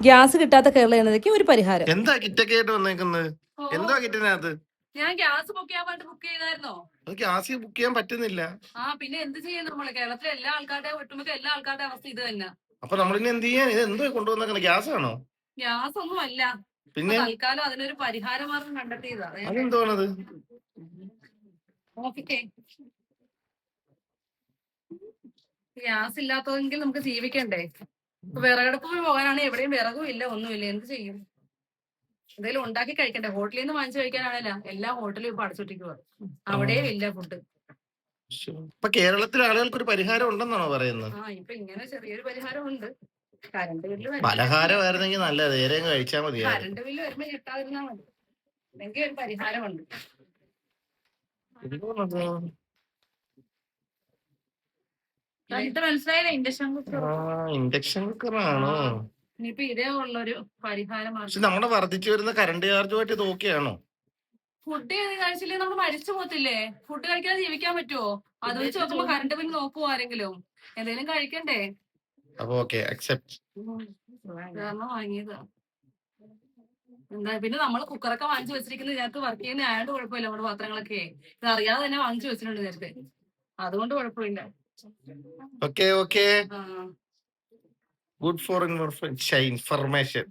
Gas കിട്ടാത്ത കേരള ജനതയ്ക്ക് ഒരു പരിഹാരം. എന്താ കിറ്റൊക്കെ ആയിട്ട് വന്നേക്കുന്നത്? എന്താ കിറ്റിനകത്ത്? ഞാൻ ഗ്യാസ് ബുക്ക് ചെയ്തായിരുന്നോ? അത് ഗ്യാസ് ബുക്ക് ചെയ്യാൻ പറ്റുന്നില്ല. പിന്നെ എന്ത് ചെയ്യാൻ? നമ്മള് കേരളത്തിലെ എല്ലാ ആൾക്കാരുടെ ഒട്ടുമിക്ക എല്ലാ ആൾക്കാരുടെ അവസ്ഥ ഇത് തന്നെ. അപ്പൊ നമ്മളിനി എന്ത് ചെയ്യാൻ? ഇത് എന്തോ കൊണ്ടുവന്നേക്കണേ? ഗ്യാസ് ആണോ? ഗ്യാസ് ഒന്നും അല്ല, പിന്നെ തൽക്കാലം അതിനൊരു പരിഹാര മാർഗം കണ്ടെത്തിയതാ. അതെന്തോണത്? ഗ്യാസ് ഇല്ലാത്തതെങ്കിൽ നമുക്ക് ജീവിക്കണ്ടേ? വിറകടുപ്പ് പോകാനാണ്, എവിടെയും വിറകും ഇല്ല, ഒന്നുമില്ല. എന്ത് ചെയ്യും? എന്തെങ്കിലും ഉണ്ടാക്കി കഴിക്കണ്ടേ? ഹോട്ടലിൽ നിന്ന് വാങ്ങിച്ചു കഴിക്കാനാണല്ല എല്ലാ ഹോട്ടലും ഇപ്പൊ അടച്ചിട്ടിരിക്കുക, അവിടെയും ഇല്ല ഫുഡ്. ഇപ്പൊ കേരളത്തിലെ ആളുകൾക്ക് ഒരു പരിഹാരം ഉണ്ടെന്നാണോ പറയുന്നത്? ഇപ്പൊ ഇങ്ങനെ ചെറിയൊരു പരിഹാരം ഉണ്ട്. കറണ്ട് ബില്ല് പലഹാരമായിരുന്നെങ്കിൽ നല്ല നേരെ കഴിച്ചാൽ മതി. കറണ്ട് ബില്ല് വരുമ്പോ കിട്ടാതിരുന്നാ മതി, എങ്കിൽ ഒരു പരിഹാരമുണ്ട്. മനസ്സിലായില്ല? ഇൻഡക്ഷൻ കുക്കറാണോ? ഇനിയിപ്പോ ഇതേ ഉള്ളൊരു പരിഹാരമാണ്. പക്ഷെ നമ്മുടെ വർദ്ധിച്ചു വരുന്ന കറണ്ട് ചാർജുമായിട്ട് ഇത് ഓക്കെയാണോ? ഫുഡ് കഴിച്ചില്ലേ നമ്മൾ മരിച്ചു പോത്തില്ലേ? ഫുഡ് കഴിക്കാതെ ജീവിക്കാൻ പറ്റുമോ? അത് വെച്ച് നോക്കുമ്പോ കറണ്ട് ബില്ല് നോക്കുവോ ആരെങ്കിലും? എന്തെങ്കിലും കഴിക്കണ്ടേ? അപ്പൊ ഓക്കെ, അക്സെപ്റ്റ്. വാങ്ങിയതാ. എന്താ പിന്നെ നമ്മള് കുക്കറൊക്കെ വാങ്ങിച്ചു വെച്ചിരിക്കുന്നത് ഇതിനകത്ത് വർക്ക് ചെയ്യുന്ന ആയതുകൊണ്ട് കുഴപ്പമില്ല. നമ്മുടെ പാത്രങ്ങളൊക്കെ ഇത് അറിയാതെ തന്നെ വാങ്ങിച്ചു വെച്ചിട്ടുണ്ട് നേരത്തെ, അതുകൊണ്ട് കുഴപ്പമില്ല. Okay okay, good for information.